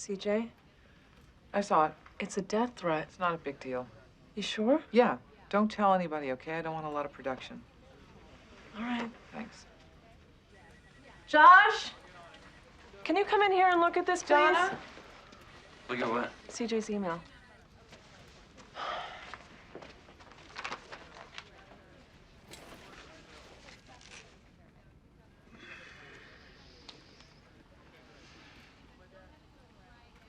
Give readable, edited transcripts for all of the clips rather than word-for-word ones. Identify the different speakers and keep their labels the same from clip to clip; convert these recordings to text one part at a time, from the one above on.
Speaker 1: CJ,
Speaker 2: I saw it.
Speaker 1: it's a death threat.
Speaker 2: It's not a big deal.
Speaker 1: You sure?
Speaker 2: Yeah, don't tell anybody, okay? I don't want a lot of production.
Speaker 1: All right.
Speaker 2: Thanks.
Speaker 1: Josh, can you come in here and look at this, please?
Speaker 2: Donna?
Speaker 3: Look at what?
Speaker 1: CJ's email.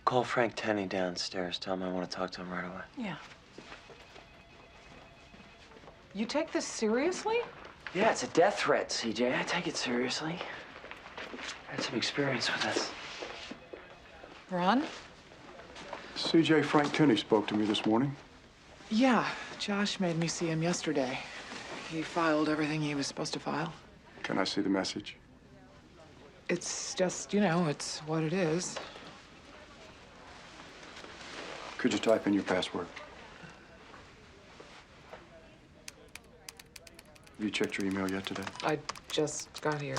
Speaker 3: Call Frank Tenney downstairs. Tell him I want to talk to him right away.
Speaker 1: Yeah.
Speaker 2: You take this seriously?
Speaker 3: Yeah, it's a death threat, CJ. I take it seriously. I had some experience with this.
Speaker 2: Ron?
Speaker 4: CJ, Frank Tenney spoke to me this morning.
Speaker 2: Yeah, Josh made me see him yesterday. He filed everything he was supposed to file.
Speaker 4: Can I see the message?
Speaker 2: It's just, you know, it's what it is.
Speaker 4: Could you type in your password? Have you checked your email yet today?
Speaker 2: I just got here.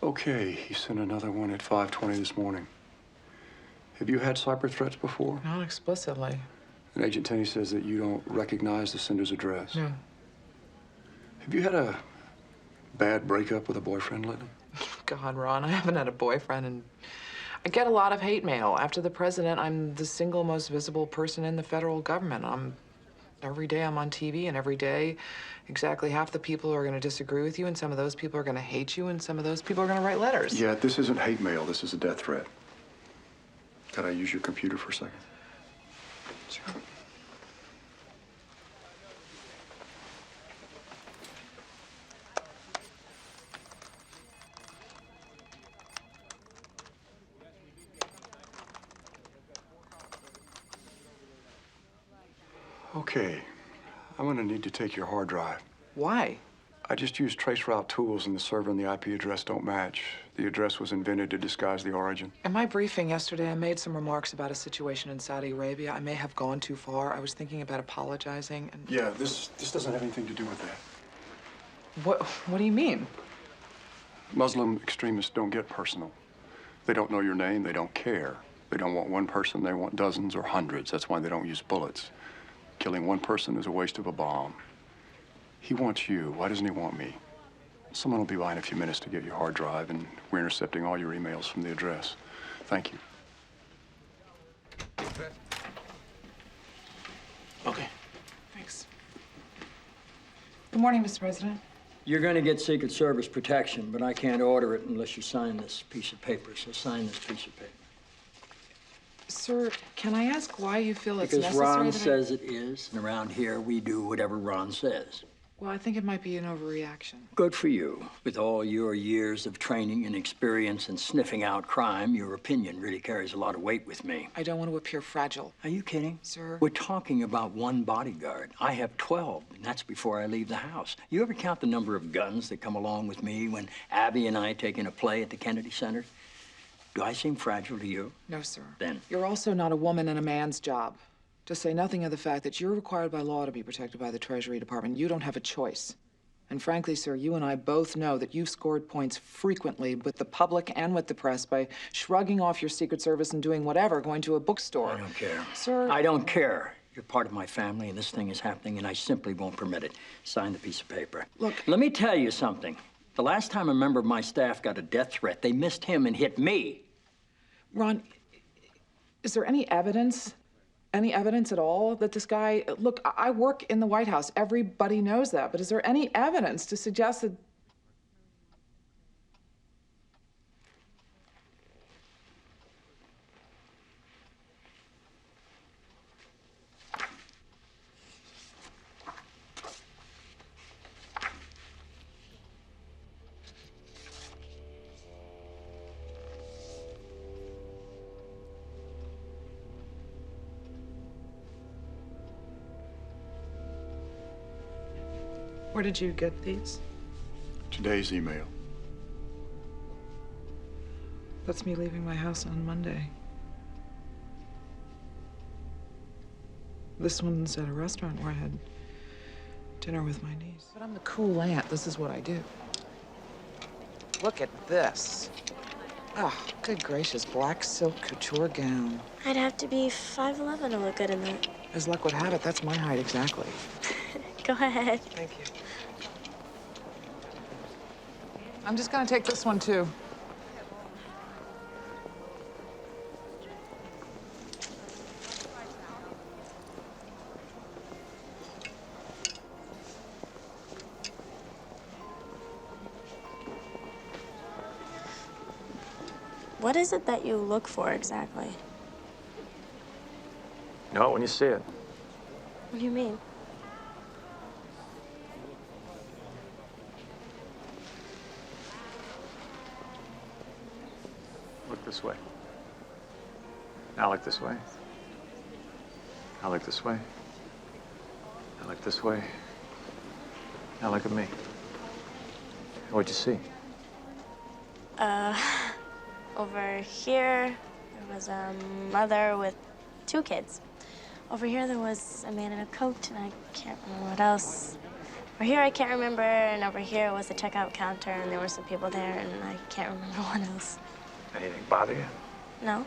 Speaker 4: Okay, he sent another one at 5:20 this morning. Have you had cyber threats before?
Speaker 2: Not explicitly.
Speaker 4: And Agent Tenney says that you don't recognize the sender's address.
Speaker 2: No.
Speaker 4: Have you had a bad breakup with a boyfriend lately?
Speaker 2: God, Ron, I haven't had a boyfriend and I get a lot of hate mail. After the president, I'm the single most visible person in the federal government. Every day I'm on TV, and every day exactly half the people are going to disagree with you, and some of those people are going to hate you, and some of those people are going to write letters.
Speaker 4: Yeah, this isn't hate mail. This is a death threat. Could I use your computer for a second?
Speaker 2: Sure.
Speaker 4: Okay, I'm gonna need to take your hard drive.
Speaker 2: Why?
Speaker 4: I just used traceroute tools and the server and the IP address don't match. The address was invented to disguise the origin.
Speaker 2: In my briefing yesterday, I made some remarks about a situation in Saudi Arabia. I may have gone too far. I was thinking about apologizing and...
Speaker 4: Yeah, this doesn't have anything to do with that.
Speaker 2: What do you mean?
Speaker 4: Muslim extremists don't get personal. They don't know your name, they don't care. They don't want one person, they want dozens or hundreds. That's why they don't use bullets. Killing one person is a waste of a bomb. He wants you. Why doesn't he want me? Someone will be by in a few minutes to get your hard drive, and we're intercepting all your emails from the address. Thank you.
Speaker 2: Okay. Thanks. Good morning, Mr. President.
Speaker 5: You're going to get Secret Service protection, but I can't order it unless you sign this piece of paper. So sign this piece of paper.
Speaker 2: Sir, can I ask why you feel it's
Speaker 5: Because
Speaker 2: necessary
Speaker 5: Ron
Speaker 2: that
Speaker 5: says it is, and around here we do whatever Ron says.
Speaker 2: Well, I think it might be an overreaction.
Speaker 5: Good for you. With all your years of training and experience in sniffing out crime, your opinion really carries a lot of weight with me.
Speaker 2: I don't want to appear fragile.
Speaker 5: Are you kidding?
Speaker 2: Sir.
Speaker 5: We're talking about one bodyguard. I have 12, and that's before I leave the house. You ever count the number of guns that come along with me when Abby and I take in a play at the Kennedy Center? Do I seem fragile to you?
Speaker 2: No, sir.
Speaker 5: Then?
Speaker 2: You're also not a woman in a man's job. To say nothing of the fact that you're required by law to be protected by the Treasury Department. You don't have a choice. And frankly, sir, you and I both know that you've scored points frequently with the public and with the press by shrugging off your Secret Service and doing whatever, going to a bookstore.
Speaker 5: I don't care.
Speaker 2: Sir.
Speaker 5: I don't care. You're part of my family, and this thing is happening, and I simply won't permit it. Sign the piece of paper.
Speaker 2: Look.
Speaker 5: Let me tell you something. The last time a member of my staff got a death threat, they missed him and hit me.
Speaker 2: Ron, is there any evidence at all that this guy... Look, I work in the White House. Everybody knows that. But is there any evidence to suggest that... Where did you get these?
Speaker 4: Today's email.
Speaker 2: That's me leaving my house on Monday. This one's at a restaurant where I had dinner with my niece. But I'm the cool aunt. This is what I do. Look at this. Oh, good gracious, black silk couture gown.
Speaker 6: I'd have to be 5'11" to look good in that.
Speaker 2: As luck would have it, that's my height exactly.
Speaker 6: Go ahead.
Speaker 2: Thank you. I'm just gonna take this one, too.
Speaker 6: What is it that you look for exactly?
Speaker 7: You know it when you see it.
Speaker 6: What do you mean?
Speaker 7: Look this way. Now look this way. Now look this way. Now look this way. Now look at me. What'd you see?
Speaker 6: Over here, there was a mother with 2 kids. Over here, there was a man in a coat, and I can't remember what else. Over here, I can't remember, and over here was the checkout counter, and there were some people there, and I can't remember what else.
Speaker 7: Anything bother you?
Speaker 6: No?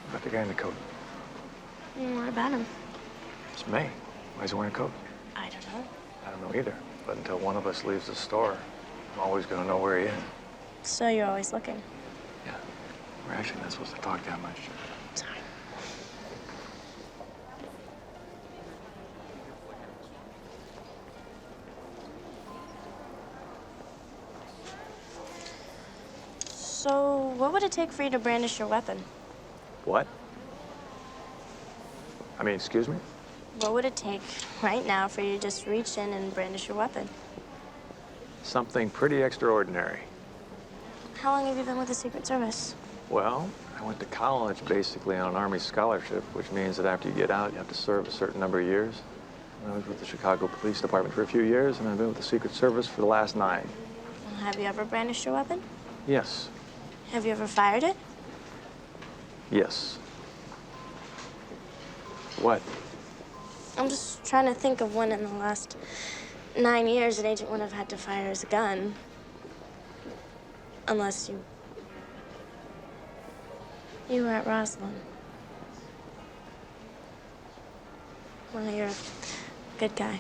Speaker 7: About the guy in the coat.
Speaker 6: What about him?
Speaker 7: It's me. Why is he wearing a coat?
Speaker 6: I don't know.
Speaker 7: I don't know either. But until one of us leaves the store, I'm always gonna know where he is.
Speaker 6: So you're always looking.
Speaker 7: Yeah. We're actually not supposed to talk that much.
Speaker 6: Sorry. So, what would it take for you to brandish your weapon?
Speaker 7: What? I mean, excuse me?
Speaker 6: What would it take right now for you to just reach in and brandish your weapon?
Speaker 7: Something pretty extraordinary.
Speaker 6: How long have you been with the Secret Service?
Speaker 7: Well, I went to college basically on an Army scholarship, which means that after you get out, you have to serve a certain number of years. And I was with the Chicago Police Department for a few years, and I've been with the Secret Service for the last 9.
Speaker 6: Have you ever brandished your weapon?
Speaker 7: Yes.
Speaker 6: Have you ever fired it?
Speaker 7: Yes. What?
Speaker 6: I'm just trying to think of when in the last 9 years an agent would have had to fire his gun. Unless you were at Roslyn. Well, you're a good guy.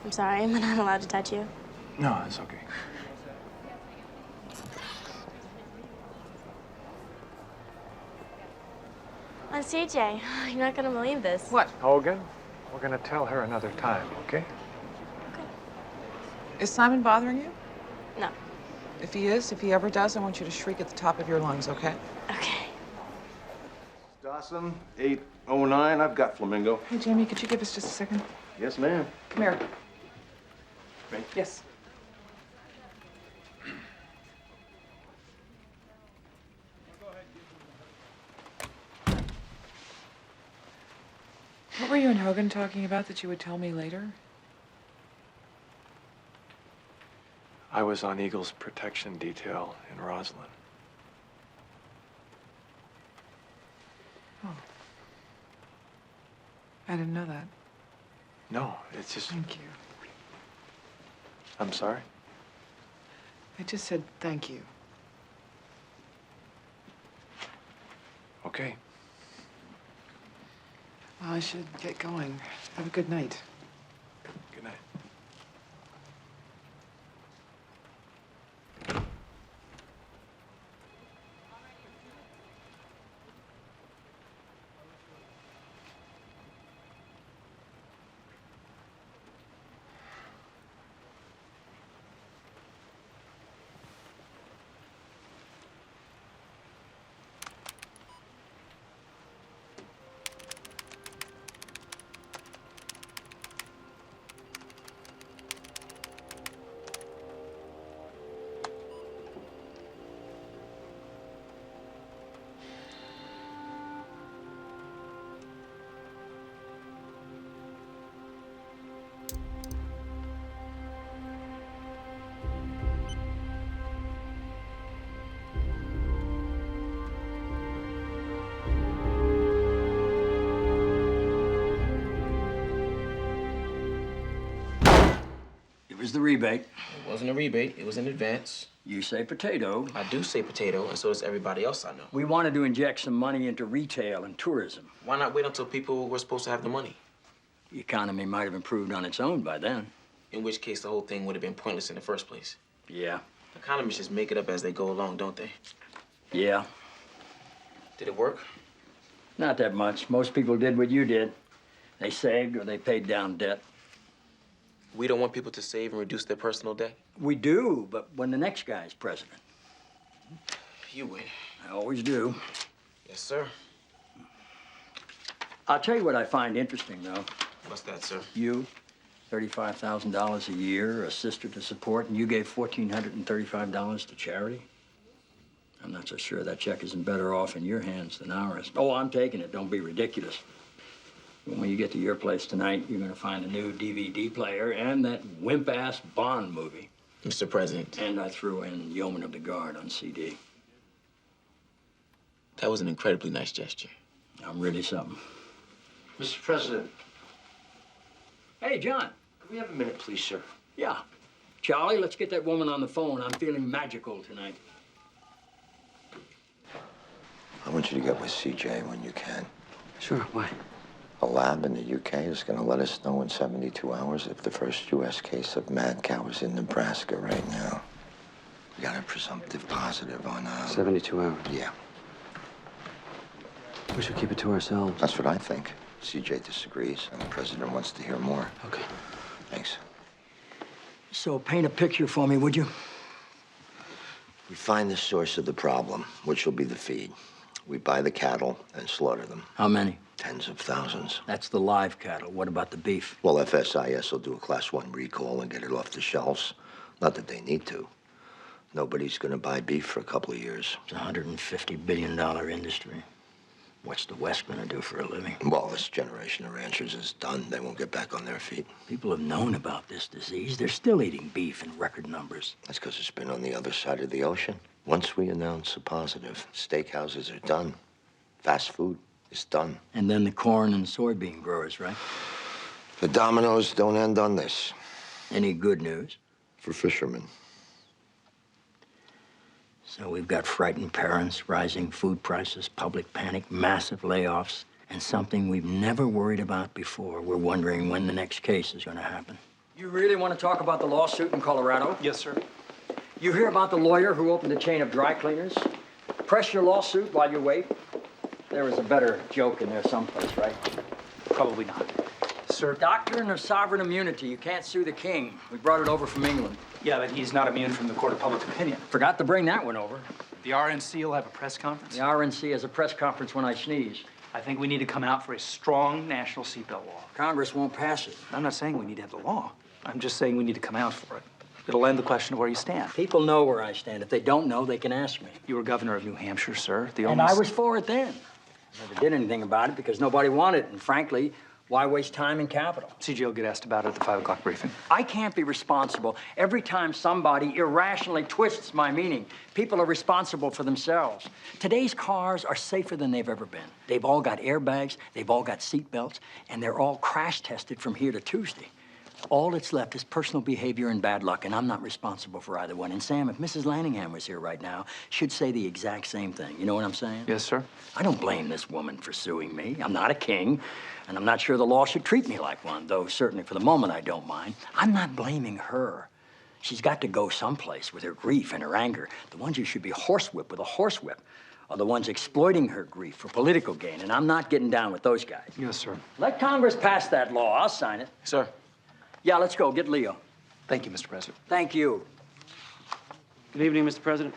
Speaker 6: I'm sorry, am I not allowed to touch you?
Speaker 7: No, it's okay.
Speaker 6: On CJ, you're not gonna believe this.
Speaker 2: What?
Speaker 7: Hogan, we're gonna tell her another time, okay?
Speaker 2: Is Simon bothering you?
Speaker 6: No.
Speaker 2: If he is, if he ever does, I want you to shriek at the top of your lungs, okay?
Speaker 6: Okay.
Speaker 8: Dawson, 809. I've got Flamingo.
Speaker 2: Hey, Jamie, could you give us just a second?
Speaker 8: Yes, ma'am.
Speaker 2: Come here.
Speaker 8: Me?
Speaker 2: Yes. What were you and Hogan talking about that you would tell me later?
Speaker 7: I was on Eagle's protection detail in Roslyn.
Speaker 2: Oh. I didn't know that.
Speaker 7: No, it's just...
Speaker 2: Thank you.
Speaker 7: I'm sorry?
Speaker 2: I just said thank you.
Speaker 7: Okay.
Speaker 2: Well, I should get going. Have a good night.
Speaker 7: Good night.
Speaker 5: It was the rebate.
Speaker 9: wasn't a rebate. It was in advance.
Speaker 5: You say potato.
Speaker 9: I do say potato, and so does everybody else I know.
Speaker 5: We wanted to inject some money into retail and tourism.
Speaker 9: Why not wait until people were supposed to have the money?
Speaker 5: The economy might have improved on its own by then.
Speaker 9: In which case, the whole thing would have been pointless in the first place.
Speaker 5: Yeah.
Speaker 9: Economists just make it up as they go along, don't they?
Speaker 5: Yeah.
Speaker 9: Did it work?
Speaker 5: Not that much. Most people did what you did. They saved or they paid down debt.
Speaker 9: We don't want people to save and reduce their personal debt?
Speaker 5: We do, but when the next guy's president.
Speaker 9: You win.
Speaker 5: I always do.
Speaker 9: Yes, sir.
Speaker 5: I'll tell you what I find interesting, though.
Speaker 9: What's that, sir?
Speaker 5: You, $35,000 a year, a sister to support, and you gave $1,435 to charity? I'm not so sure that check isn't better off in your hands than ours. Oh, I'm taking it. Don't be ridiculous. When you get to your place tonight, you're going to find a new DVD player and that wimp-ass Bond movie.
Speaker 9: Mr. President.
Speaker 5: And I threw in Yeoman of the Guard on CD.
Speaker 9: That was an incredibly nice gesture.
Speaker 5: I'm really something.
Speaker 3: Mr. President,
Speaker 5: Hey, John.
Speaker 3: could we have a minute, please, sir?
Speaker 5: Yeah. Charlie, let's get that woman on the phone. I'm feeling magical tonight.
Speaker 10: I want you to get with CJ when you can.
Speaker 3: Sure, why?
Speaker 10: A lab in the UK is going to let us know in 72 hours if the first U.S. case of mad cow is in Nebraska right now. We got a presumptive positive on,
Speaker 3: 72 hours.
Speaker 10: Yeah,
Speaker 3: We should keep it to ourselves.
Speaker 10: that's what I think. CJ disagrees, and the president wants to hear more.
Speaker 3: Okay.
Speaker 10: Thanks.
Speaker 5: So paint a picture for me, would you?
Speaker 10: We find the source of the problem, which will be the feed. We buy the cattle and slaughter them.
Speaker 5: How many?
Speaker 10: Tens of thousands.
Speaker 5: That's the live cattle. What about the beef?
Speaker 10: Well, FSIS will do a Class 1 recall and get it off the shelves. Not that they need to. Nobody's going to buy beef for a couple of years.
Speaker 5: It's a $150 billion industry. What's the West going to do for a living?
Speaker 10: Well, this generation of ranchers is done. They won't get back on their feet.
Speaker 5: People have known about this disease. They're still eating beef in record numbers.
Speaker 10: That's because it's been on the other side of the ocean. Once we announce a positive, steakhouses are done. Fast food is done.
Speaker 5: And then the corn and soybean growers, right?
Speaker 10: The dominoes don't end on this.
Speaker 5: Any good news?
Speaker 10: For fishermen.
Speaker 5: So we've got frightened parents, rising food prices, public panic, massive layoffs, and something we've never worried about before. We're wondering when the next case is going to happen. You really want to talk about the lawsuit in Colorado?
Speaker 11: Yes, sir.
Speaker 5: You hear about the lawyer who opened a chain of dry cleaners? Press your lawsuit while you wait. There was a better joke in there someplace, right?
Speaker 11: Probably not. Sir?
Speaker 5: Doctrine of sovereign immunity. You can't sue the king. We brought it over from England.
Speaker 11: Yeah, but he's not immune from the court of public opinion.
Speaker 5: Forgot to bring that one over.
Speaker 11: The RNC will have a press conference.
Speaker 5: The RNC has a press conference when I sneeze.
Speaker 11: I think we need to come out for a strong national seatbelt law.
Speaker 5: Congress won't pass it.
Speaker 11: I'm not saying we need to have the law. I'm just saying we need to come out for it. It'll end the question of where you stand.
Speaker 5: People know where I stand. If they don't know, they can ask me.
Speaker 11: You were governor of New Hampshire, sir.
Speaker 5: And I was for it then. Never did anything about it because nobody wanted it. And frankly, why waste time and capital?
Speaker 11: CJ will get asked about it at the 5 o'clock briefing.
Speaker 5: I can't be responsible every time somebody irrationally twists my meaning. People are responsible for themselves. Today's cars are safer than they've ever been. They've all got airbags, they've all got seat belts, and they're all crash tested from here to Tuesday. All that's left is personal behavior and bad luck, and I'm not responsible for either one. And Sam, if Mrs. Lanningham was here right now, she'd say the exact same thing. You know what I'm saying?
Speaker 11: Yes, sir.
Speaker 5: I don't blame this woman for suing me. I'm not a king, and I'm not sure the law should treat me like one, though certainly for the moment I don't mind. I'm not blaming her. She's got to go someplace with her grief and her anger. The ones who should be horsewhipped with a horsewhip are the ones exploiting her grief for political gain, and I'm not getting down with those guys.
Speaker 11: Yes, sir.
Speaker 5: Let Congress pass that law. I'll sign it.
Speaker 9: Sir.
Speaker 5: Yeah, let's go. Get Leo.
Speaker 11: Thank you, Mr. President.
Speaker 5: Thank you.
Speaker 12: Good evening, Mr. President.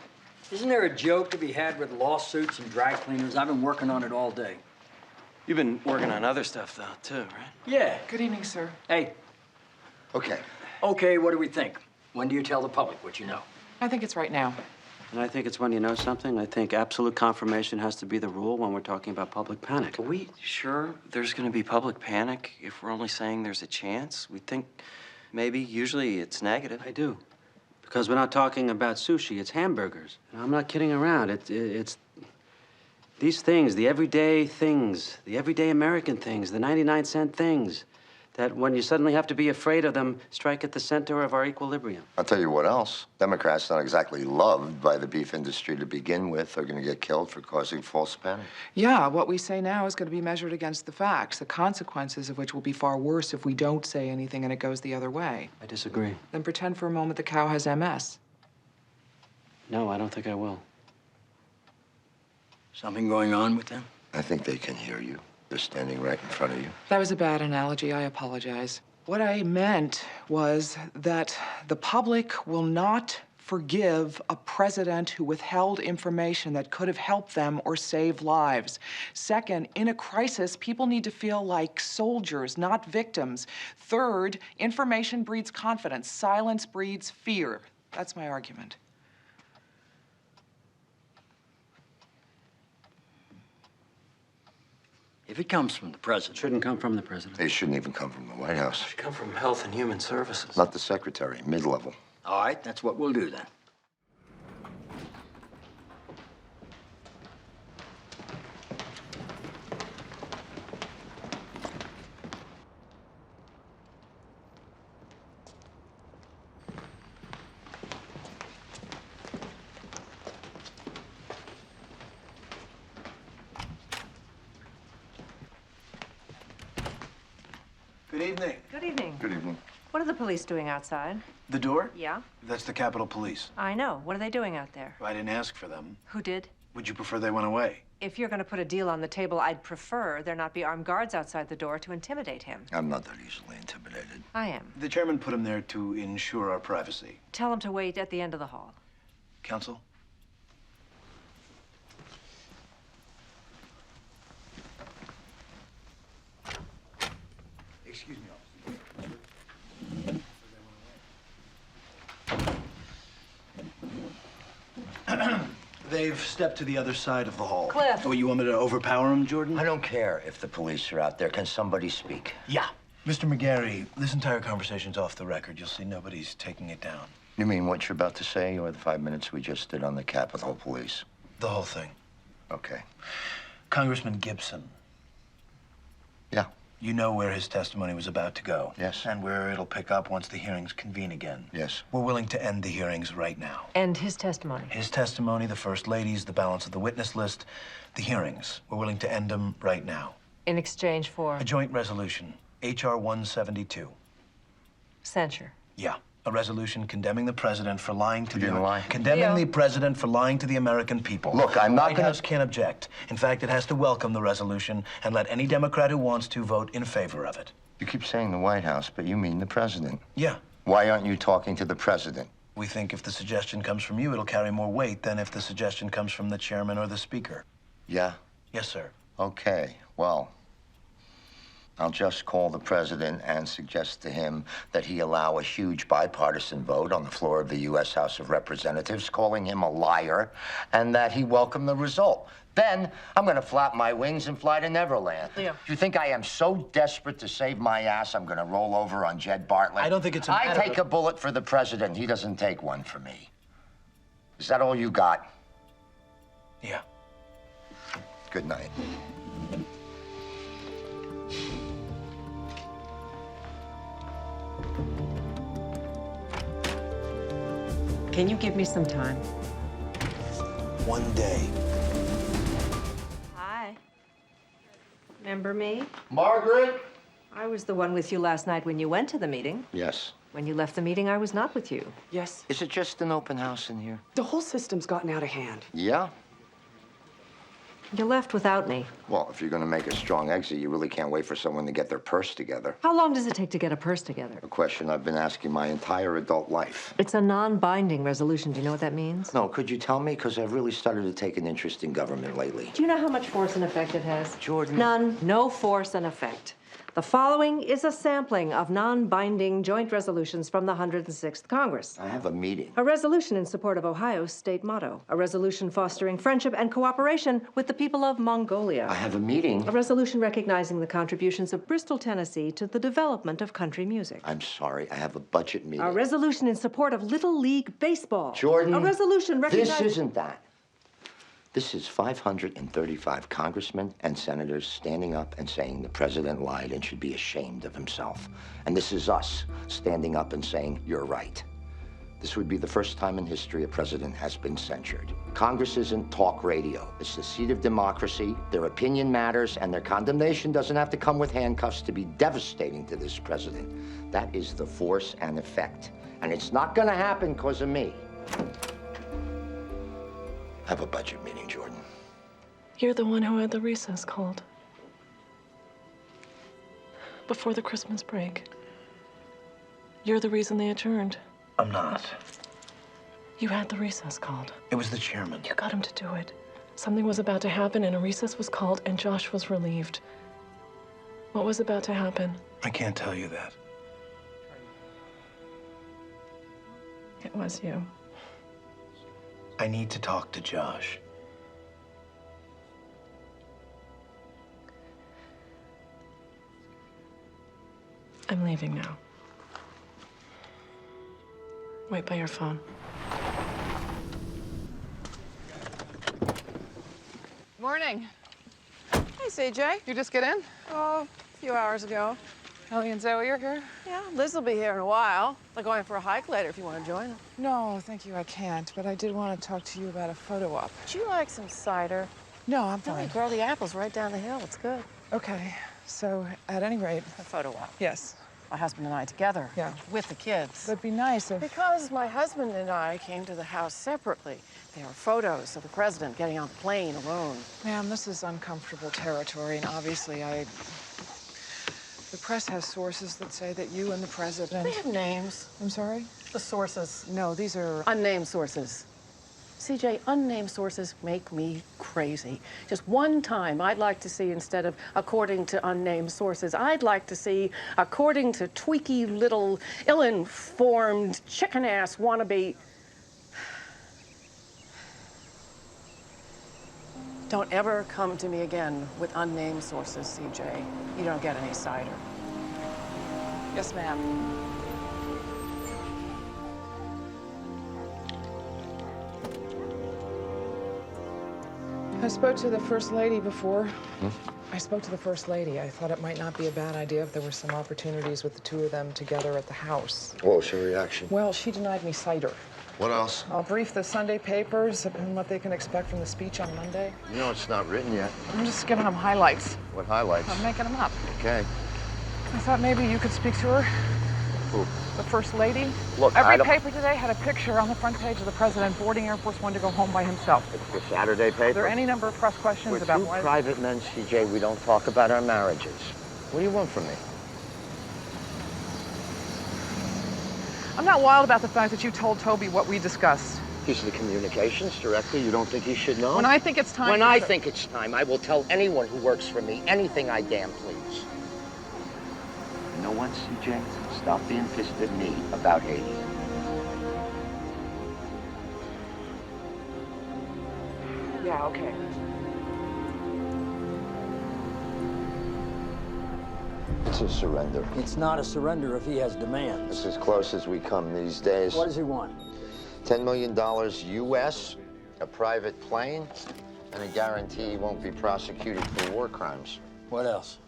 Speaker 5: Isn't there a joke to be had with lawsuits and dry cleaners? I've been working on it all day.
Speaker 12: You've been working on other stuff, though, too, right?
Speaker 5: Yeah.
Speaker 2: Good evening, sir.
Speaker 5: Hey.
Speaker 10: Okay.
Speaker 5: Okay, what do we think? When do you tell the public what you know?
Speaker 2: I think it's right now.
Speaker 12: And I think it's when you know something. I think absolute confirmation has to be the rule when we're talking about public panic.
Speaker 3: Are we sure there's going to be public panic if we're only saying there's a chance? We think maybe, usually it's negative.
Speaker 12: I do. Because we're not talking about sushi, it's hamburgers. And I'm not kidding around. It's these things, the everyday things, the everyday American things, the 99-cent things. that when you suddenly have to be afraid of them, strike at the center of our equilibrium.
Speaker 10: I'll tell you what else. Democrats, not exactly loved by the beef industry to begin with, are going to get killed for causing false panic.
Speaker 2: Yeah, what we say now is going to be measured against the facts, the consequences of which will be far worse if we don't say anything and it goes the other way.
Speaker 12: I disagree.
Speaker 2: Then pretend for a moment the cow has MS.
Speaker 12: No, I don't think I will.
Speaker 5: Something going on with them?
Speaker 10: I think they can hear you. They're standing right in front of you.
Speaker 2: That was a bad analogy. I apologize. What I meant was that the public will not forgive a president who withheld information that could have helped them or saved lives. Second, in a crisis, people need to feel like soldiers, not victims. Third, information breeds confidence. Silence breeds fear. That's my argument.
Speaker 5: If it comes from the president.
Speaker 12: It shouldn't come from the president.
Speaker 10: They shouldn't even come from the White House.
Speaker 3: It should come from Health and Human Services.
Speaker 10: Not the secretary, mid-level.
Speaker 5: All right, that's what we'll do then.
Speaker 13: Good evening.
Speaker 1: Good evening.
Speaker 10: Good evening.
Speaker 1: What are the police doing outside?
Speaker 13: The door?
Speaker 1: Yeah?
Speaker 13: That's the Capitol Police.
Speaker 1: I know. What are they doing out there?
Speaker 13: I didn't ask for them.
Speaker 1: Who did?
Speaker 13: Would you prefer they went away?
Speaker 1: If you're going to put a deal on the table, I'd prefer there not be armed guards outside the door to intimidate him.
Speaker 10: I'm not that easily intimidated.
Speaker 1: I am.
Speaker 13: The chairman put him there to ensure our privacy.
Speaker 1: Tell him to wait at the end of the hall.
Speaker 13: Counsel? Excuse me, officer. They've stepped to the other side of the hall.
Speaker 1: Cliff.
Speaker 13: Oh, you want me to overpower them, Jordan?
Speaker 10: I don't care if the police are out there. Can somebody speak?
Speaker 13: Yeah. Mr. McGarry, this entire conversation's off the record. You'll see nobody's taking it down.
Speaker 10: You mean what you're about to say, or the 5 minutes we just did on the Capitol Police?
Speaker 13: The whole thing.
Speaker 10: Okay.
Speaker 13: Congressman Gibson.
Speaker 10: Yeah.
Speaker 13: You know where his testimony was about to go.
Speaker 10: Yes.
Speaker 13: And where it'll pick up once the hearings convene again.
Speaker 10: Yes.
Speaker 13: We're willing to end the hearings right now.
Speaker 1: And his testimony.
Speaker 13: His testimony, the First Lady's, the balance of the witness list, the hearings. We're willing to end them right now.
Speaker 1: In exchange for
Speaker 13: A joint resolution, H.R. 172.
Speaker 1: censure.
Speaker 13: Yeah. A resolution condemning the president for lying to
Speaker 10: He didn't lie.
Speaker 13: Condemning
Speaker 1: Leo.
Speaker 13: the president for lying to the American people.
Speaker 10: Look, I'm not
Speaker 13: White
Speaker 10: gonna-
Speaker 13: House can't object. In fact, it has to welcome the resolution and let any Democrat who wants to vote in favor of it.
Speaker 10: You keep saying the White House, but you mean the president.
Speaker 13: Yeah.
Speaker 10: Why aren't you talking to the president?
Speaker 13: We think if the suggestion comes from you, it'll carry more weight than if the suggestion comes from the chairman or the speaker.
Speaker 10: Yeah?
Speaker 13: Yes, sir.
Speaker 10: Okay, well, I'll just call the president and suggest to him that he allow a huge bipartisan vote on the floor of the U.S. House of Representatives, calling him a liar, and that he welcome the result. Then I'm going to flap my wings and fly to Neverland.
Speaker 1: Leo.
Speaker 10: Do you think I am so desperate to save my ass I'm going to roll over on Jed Bartlet?
Speaker 13: I don't think it's a
Speaker 10: I
Speaker 13: matter
Speaker 10: take a bullet for the president. He doesn't take one for me. Is that all you got?
Speaker 13: Yeah.
Speaker 10: Good night.
Speaker 1: Can you give me some time?
Speaker 13: One day.
Speaker 1: Hi. Remember me?
Speaker 10: Margaret?
Speaker 1: I was the one with you last night when you went to the meeting.
Speaker 10: Yes.
Speaker 1: When you left the meeting, I was not with you.
Speaker 14: Yes.
Speaker 10: Is it just an open house in here?
Speaker 14: The whole system's gotten out of hand.
Speaker 10: Yeah?
Speaker 1: You left without me.
Speaker 10: Well, if you're going to make a strong exit, you really can't wait for someone to get their purse together.
Speaker 1: How long does it take to get a purse together?
Speaker 10: A question I've been asking my entire adult life.
Speaker 1: It's a non-binding resolution. Do you know what that means?
Speaker 10: No, could you tell me? Because I've really started to take an interest in government lately.
Speaker 1: Do you know how much force and effect it has?
Speaker 10: Jordan.
Speaker 1: None. No force and effect. The following is a sampling of non-binding joint resolutions from the 106th Congress.
Speaker 10: I have a meeting.
Speaker 1: A resolution in support of Ohio's state motto. A resolution fostering friendship and cooperation with the people of Mongolia.
Speaker 10: I have a meeting.
Speaker 1: A resolution recognizing the contributions of Bristol, Tennessee to the development of country music.
Speaker 10: I'm sorry, I have a budget meeting.
Speaker 1: A resolution in support of Little League Baseball.
Speaker 10: Jordan.
Speaker 1: A resolution recognizing...
Speaker 10: This isn't that. This is 535 congressmen and senators standing up and saying the president lied and should be ashamed of himself. And this is us standing up and saying, you're right. This would be the first time in history a president has been censured. Congress isn't talk radio. It's the seat of democracy. Their opinion matters, and their condemnation doesn't have to come with handcuffs to be devastating to this president. That is the force and effect. And it's not gonna happen because of me. Have a budget meeting, Jordan.
Speaker 15: You're the one who had the recess called. Before the Christmas break. You're the reason they adjourned.
Speaker 13: I'm not.
Speaker 15: You had the recess called.
Speaker 13: It was the chairman.
Speaker 15: You got him to do it. Something was about to happen and a recess was called and Josh was relieved. What was about to happen?
Speaker 13: I can't tell you that.
Speaker 15: It was you.
Speaker 13: I need to talk to Josh.
Speaker 15: I'm leaving now. Wait by your phone.
Speaker 2: Morning.
Speaker 16: Hey, CJ.
Speaker 2: You just get in?
Speaker 16: Oh, a few hours ago.
Speaker 2: Ellie and Zoe are here?
Speaker 16: Yeah, Liz will be here in a while. They're going for a hike later if you want to join them.
Speaker 2: No, thank you, I can't. But I did want to talk to you about a photo op.
Speaker 16: Would you like some cider?
Speaker 2: No, I'm
Speaker 16: No,
Speaker 2: fine.
Speaker 16: we grow the apples right down the hill. It's good.
Speaker 2: Okay, so at any rate...
Speaker 16: A photo op.
Speaker 2: Yes.
Speaker 16: My husband and I together.
Speaker 2: Yeah.
Speaker 16: With the kids.
Speaker 2: That'd be nice if...
Speaker 16: Because my husband and I came to the house separately. There are photos of the president getting on the plane alone.
Speaker 2: Ma'am, this is uncomfortable territory, and obviously the press has sources that say that you and the president...
Speaker 16: They have names.
Speaker 2: I'm sorry?
Speaker 16: The sources.
Speaker 2: No, these are...
Speaker 16: Unnamed sources. CJ, unnamed sources make me crazy. Just one time, I'd like to see, instead of according to unnamed sources, I'd like to see according to tweaky little ill-informed chicken-ass wannabe. Don't ever come to me again with unnamed sources, CJ. You don't get any cider. Yes, ma'am.
Speaker 2: I spoke to the First Lady before. I spoke to the First Lady. I thought it might not be a bad idea if there were some opportunities with the two of them together at the house.
Speaker 10: What was her reaction?
Speaker 2: Well, she denied me cider.
Speaker 10: What else?
Speaker 2: I'll brief the Sunday papers on what they can expect from the speech on Monday.
Speaker 10: You know it's not written yet.
Speaker 2: I'm just giving them highlights.
Speaker 10: What highlights?
Speaker 2: I'm making them up.
Speaker 10: Okay.
Speaker 2: I thought maybe you could speak to her.
Speaker 10: Who?
Speaker 2: The First Lady.
Speaker 10: Look, I
Speaker 2: Every
Speaker 10: don't...
Speaker 2: paper today had a picture on the front page of the president boarding Air Force One to go home by himself.
Speaker 10: It's the Saturday paper.
Speaker 2: Are there any number of press questions
Speaker 10: We're
Speaker 2: about
Speaker 10: two
Speaker 2: why...
Speaker 10: private men, CJ. We don't talk about our marriages. What do you want from me?
Speaker 2: I'm not wild about the fact that you told Toby what we discussed.
Speaker 10: He's the communications director. You don't think he should know?
Speaker 2: When I think it's time...
Speaker 10: When I think it's time, I will tell anyone who works for me anything I damn please. You know what, CJ? Stop being pissed at me about Haiti.
Speaker 2: Yeah, okay.
Speaker 10: It's a surrender.
Speaker 5: It's not a surrender if he has demands.
Speaker 10: It's as close as we come these days.
Speaker 5: What does he want?
Speaker 10: $10 million U.S., a private plane, and a guarantee he won't be prosecuted for war crimes.
Speaker 5: What else?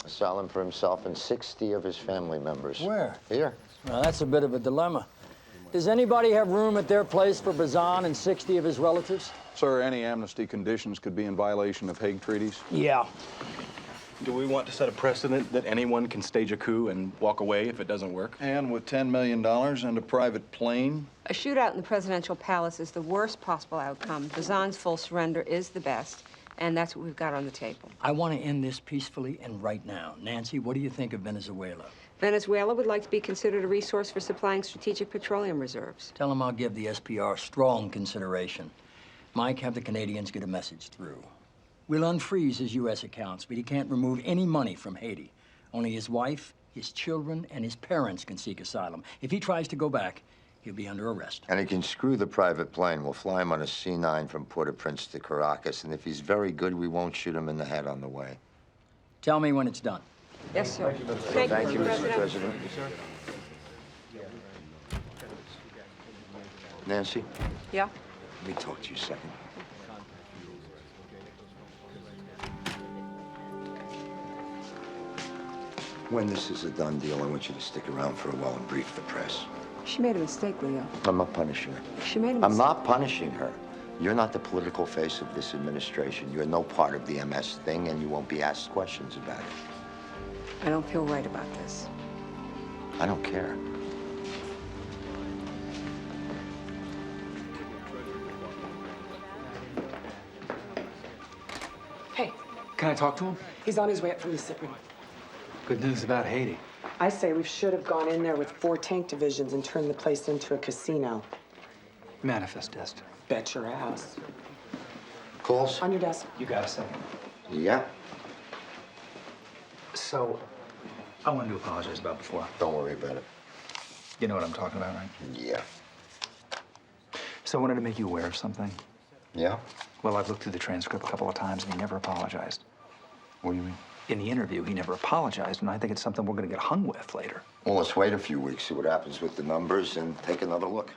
Speaker 10: Asylum for himself and 60 of his family members.
Speaker 5: Where?
Speaker 10: Here.
Speaker 5: Well, that's a bit of a dilemma. Does anybody have room at their place for Bazan and 60 of his relatives?
Speaker 17: Sir, any amnesty conditions could be in violation of Hague treaties.
Speaker 5: Yeah.
Speaker 18: Do we want to set a precedent that anyone can stage a coup and walk away if it doesn't work?
Speaker 17: And with $10 million and a private plane?
Speaker 19: A shootout in the presidential palace is the worst possible outcome. Bazan's full surrender is the best, and that's what we've got on the table.
Speaker 5: I want to end this peacefully and right now. Nancy, what do you think of Venezuela?
Speaker 19: Venezuela would like to be considered a resource for supplying strategic petroleum reserves.
Speaker 5: Tell them I'll give the SPR strong consideration. Mike, have the Canadians get a message through. We'll unfreeze his U.S. accounts, but he can't remove any money from Haiti. Only his wife, his children, and his parents can seek asylum. If he tries to go back, he'll be under arrest.
Speaker 10: And he can screw the private plane. We'll fly him on a C-9 from Port-au-Prince to Caracas, and if he's very good, we won't shoot him in the head on the way.
Speaker 5: Tell me when it's done.
Speaker 19: Yes, sir.
Speaker 10: Thank you, Mr. President. Nancy?
Speaker 19: Yeah?
Speaker 10: Let me talk to you a second. When this is a done deal, I want you to stick around for a while and brief the press.
Speaker 14: She made a mistake, Leo.
Speaker 10: I'm not punishing her.
Speaker 14: She made a
Speaker 10: I'm
Speaker 14: mistake.
Speaker 10: not punishing her. You're not the political face of this administration. You're no part of the MS thing, and you won't be asked questions about it.
Speaker 14: I don't feel right about this.
Speaker 10: I don't care.
Speaker 14: Hey,
Speaker 11: Can I talk to him?
Speaker 14: he's on his way up from the sit room.
Speaker 11: Good news about Haiti.
Speaker 14: I say we should have gone in there with 4 tank divisions and turned the place into a casino.
Speaker 11: Manifestist.
Speaker 14: Bet your ass.
Speaker 10: Calls?
Speaker 14: On your desk.
Speaker 11: You got a second?
Speaker 10: Yeah.
Speaker 11: So, I wanted to apologize about before.
Speaker 10: Don't worry about it.
Speaker 11: You know what I'm talking about, right?
Speaker 10: Yeah.
Speaker 11: So I wanted to make you aware of something.
Speaker 10: Yeah?
Speaker 11: Well, I've looked through the transcript a couple of times, and he never apologized.
Speaker 10: What do you mean?
Speaker 11: In the interview, he never apologized, and I think it's something we're going to get hung with later.
Speaker 10: Well, let's wait a few weeks, see what happens with the numbers, and take another look.